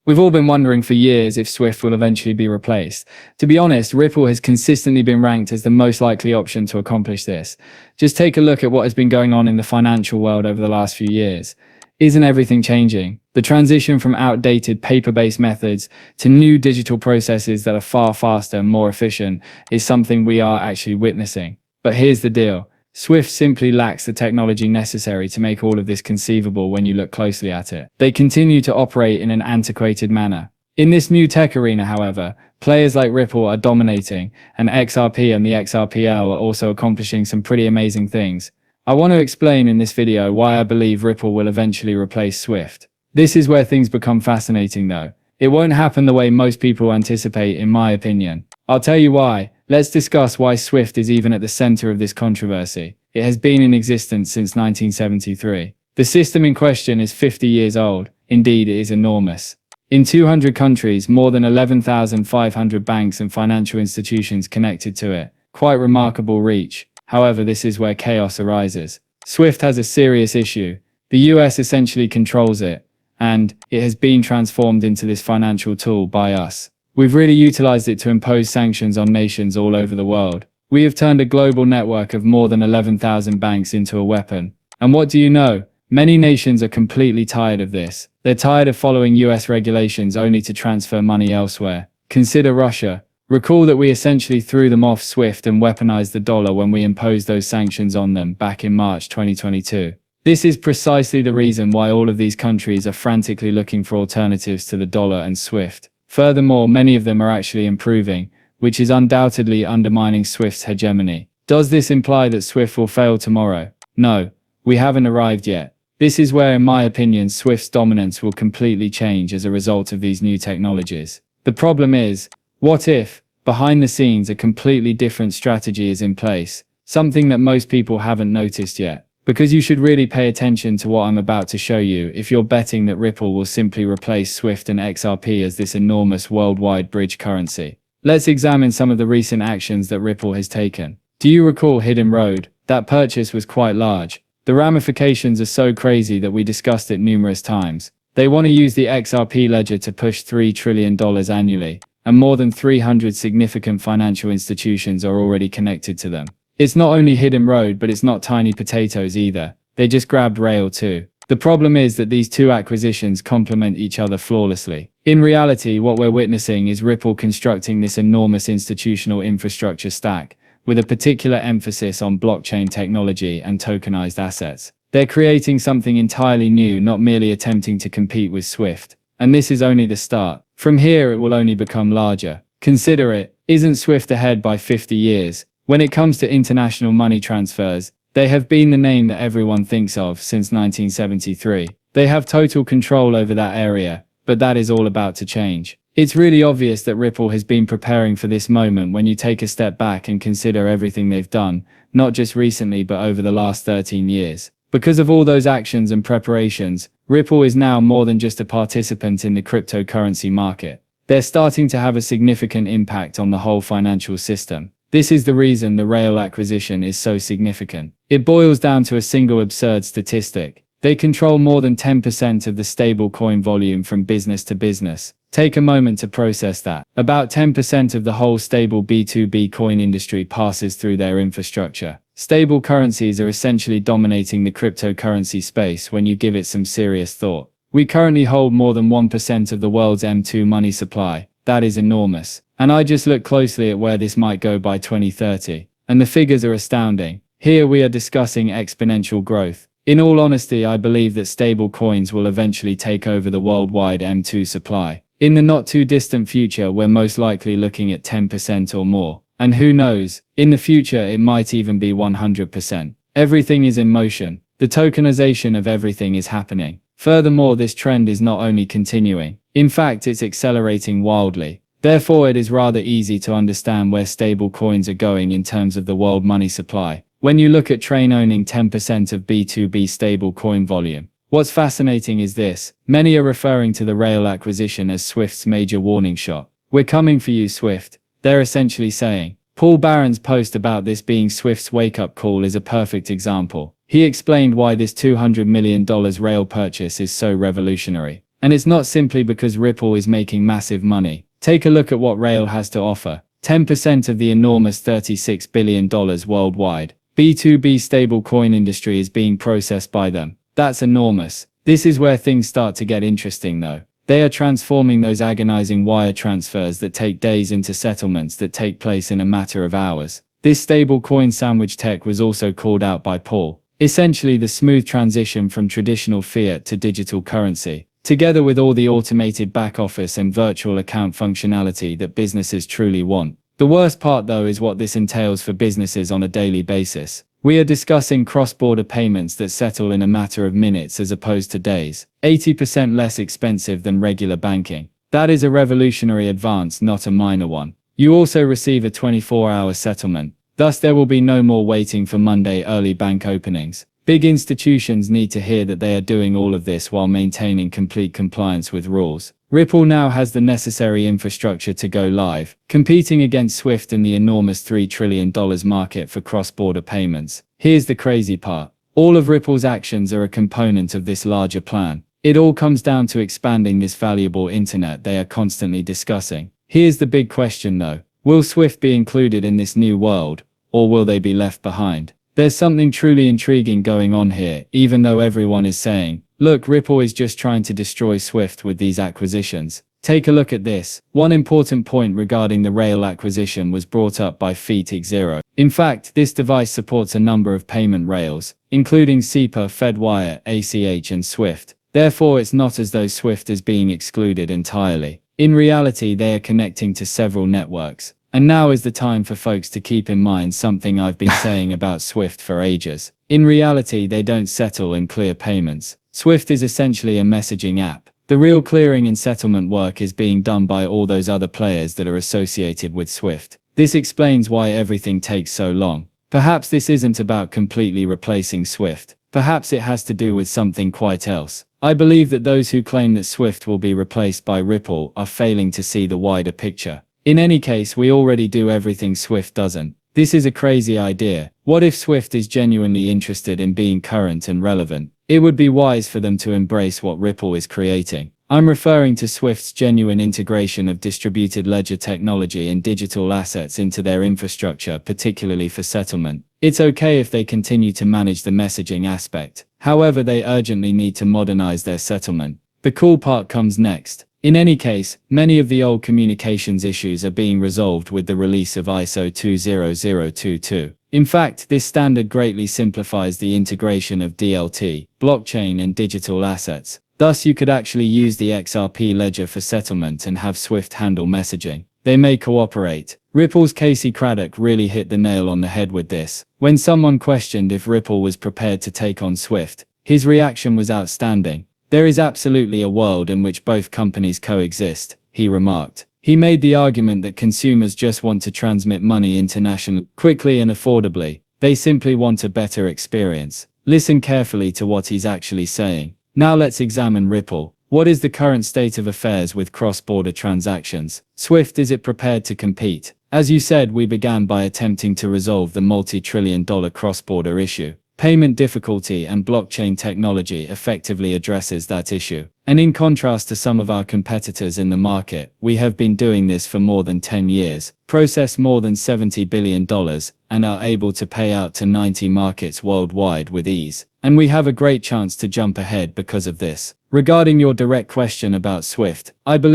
We've all been wondering for years if Swift will eventually be replaced. To be honest, Ripple has consistently been ranked as the most likely option to accomplish this. Just take a look at what has been going on in the financial world over the last few years. Isn't everything changing? The transition from outdated paper-based methods to new digital processes that are far faster and more efficient is something we are actually witnessing. But here's the deal. Swift simply lacks the technology necessary to make all of this conceivable when you look closely at it. They continue to operate in an antiquated manner. In this new tech arena, however, players like Ripple are dominating, and XRP and the XRPL are also accomplishing some pretty amazing things. I want to explain in this video why I believe Ripple will eventually replace Swift. This is where things become fascinating though. It won't happen the way most people anticipate, in my opinion. I'll tell you why. Let's discuss why Swift is even at the center of this controversy. It has been in existence since 1973. The system in question is 50 years old. Indeed, it is enormous. In 200 countries, more than 11,500 banks and financial institutions connected to it. Quite remarkable reach. However, this is where chaos arises. Swift has a serious issue. The US essentially controls it, and it has been transformed into this financial tool by us. We've really utilized it to impose sanctions on nations all over the world. We have turned a global network of more than 11,000 banks into a weapon. And what do you know? Many nations are completely tired of this. They're tired of following US regulations only to transfer money elsewhere. Consider Russia. Recall that we essentially threw them off Swift and weaponized the dollar when we imposed those sanctions on them back in March 2022. This is precisely the reason why all of these countries are frantically looking for alternatives to the dollar and Swift. Furthermore, many of them are actually improving, which is undoubtedly undermining Swift's hegemony. Does this imply that Swift will fail tomorrow? No, we haven't arrived yet. This is where, in my opinion, Swift's dominance will completely change as a result of these new technologies. The problem is, what if, behind the scenes, a completely different strategy is in place? Something that most people haven't noticed yet. Because you should really pay attention to what I'm about to show you if you're betting that Ripple will simply replace Swift and XRP as this enormous worldwide bridge currency. Let's examine some of the recent actions that Ripple has taken. Do you recall Hidden Road? That purchase was quite large. The ramifications are so crazy that we discussed it numerous times. They want to use the XRP ledger to push $3 trillion annually, and more than 300 significant financial institutions are already connected to them. It's not only Hidden Road, but it's not tiny potatoes either. They just grabbed Rail too. The problem is that these two acquisitions complement each other flawlessly. In reality, what we're witnessing is Ripple constructing this enormous institutional infrastructure stack, with a particular emphasis on blockchain technology and tokenized assets. They're creating something entirely new, not merely attempting to compete with Swift. And this is only the start. From here, it will only become larger. Consider it. Isn't Swift ahead by 50 years? When it comes to international money transfers, they have been the name that everyone thinks of since 1973. They have total control over that area, but that is all about to change. It's really obvious that Ripple has been preparing for this moment when you take a step back and consider everything they've done, not just recently but over the last 13 years. Because of all those actions and preparations, Ripple is now more than just a participant in the cryptocurrency market. They're starting to have a significant impact on the whole financial system. This is the reason the Rail acquisition is so significant. It boils down to a single absurd statistic. They control more than 10% of the stable coin volume from business to business. Take a moment to process that. About 10% of the whole stable B2B coin industry passes through their infrastructure. Stable currencies are essentially dominating the cryptocurrency space when you give it some serious thought. We currently hold more than 1% of the world's M2 money supply. That is enormous. And I just look closely at where this might go by 2030. And the figures are astounding. Here we are discussing exponential growth. In all honesty, I believe that stable coins will eventually take over the worldwide M2 supply. In the not too distant future, we're most likely looking at 10% or more. And who knows, in the future it might even be 100%. Everything is in motion. The tokenization of everything is happening. Furthermore, this trend is not only continuing. In fact, it's accelerating wildly. Therefore, it is rather easy to understand where stable coins are going in terms of the world money supply. When you look at Train owning 10% of B2B stable coin volume. What's fascinating is this. Many are referring to the Rail acquisition as Swift's major warning shot. We're coming for you, Swift. They're essentially saying. Paul Barron's post about this being Swift's wake-up call is a perfect example. He explained why this $200 million Rail purchase is so revolutionary. And it's not simply because Ripple is making massive money. Take a look at what Rail has to offer. 10% of the enormous $36 billion worldwide B2B stablecoin industry is being processed by them. That's enormous. This is where things start to get interesting though. They are transforming those agonizing wire transfers that take days into settlements that take place in a matter of hours. This stablecoin sandwich tech was also called out by Paul. Essentially the smooth transition from traditional fiat to digital currency, together with all the automated back office and virtual account functionality that businesses truly want. The worst part though is what this entails for businesses on a daily basis. We are discussing cross-border payments that settle in a matter of minutes as opposed to days, 80% less expensive than regular banking. That is a revolutionary advance, not a minor one. You also receive a 24-hour settlement. Thus there will be no more waiting for Monday early bank openings. Big institutions need to hear that they are doing all of this while maintaining complete compliance with rules. Ripple now has the necessary infrastructure to go live, competing against SWIFT in the enormous $3 trillion market for cross-border payments. Here's the crazy part. All of Ripple's actions are a component of this larger plan. It all comes down to expanding this valuable internet they are constantly discussing. Here's the big question though. Will SWIFT be included in this new world, or will they be left behind? There's something truly intriguing going on here, even though everyone is saying, look, Ripple is just trying to destroy SWIFT with these acquisitions. Take a look at this. One important point regarding the Rail acquisition was brought up by xrp+ripple. In fact, this device supports a number of payment rails, including SEPA, Fedwire, ACH and SWIFT. Therefore, it's not as though SWIFT is being excluded entirely. In reality, they are connecting to several networks. And now is the time for folks to keep in mind something I've been saying about SWIFT for ages. In reality, they don't settle and clear payments. SWIFT is essentially a messaging app. The real clearing and settlement work is being done by all those other players that are associated with SWIFT. This explains why everything takes so long. Perhaps this isn't about completely replacing SWIFT. Perhaps it has to do with something quite else. I believe that those who claim that SWIFT will be replaced by Ripple are failing to see the wider picture. In any case, we already do everything SWIFT doesn't. This is a crazy idea. What if SWIFT is genuinely interested in being current and relevant? It would be wise for them to embrace what Ripple is creating. I'm referring to SWIFT's genuine integration of distributed ledger technology and digital assets into their infrastructure, particularly for settlement. It's okay if they continue to manage the messaging aspect. However, they urgently need to modernize their settlement. The cool part comes next. In any case, many of the old communications issues are being resolved with the release of ISO 20022. In fact, this standard greatly simplifies the integration of DLT, blockchain and digital assets. Thus, you could actually use the XRP ledger for settlement and have SWIFT handle messaging. They may cooperate. Ripple's Casey Craddock really hit the nail on the head with this. When someone questioned if Ripple was prepared to take on SWIFT, his reaction was outstanding. There is absolutely a world in which both companies coexist, he remarked. He made the argument that consumers just want to transmit money internationally, quickly and affordably. They simply want a better experience. Listen carefully to what he's actually saying. Now let's examine Ripple. What is the current state of affairs with cross-border transactions? SWIFT, is it prepared to compete? As you said, we began by attempting to resolve the multi-trillion-dollar cross-border issue. Payment difficulty and blockchain technology effectively addresses that issue. And in contrast to some of our competitors in the market, we have been doing this for more than 10 years, process more than $70 billion, and are able to pay out to 90 markets worldwide with ease. And we have a great chance to jump ahead because of this. Regarding your direct question about SWIFT, I believe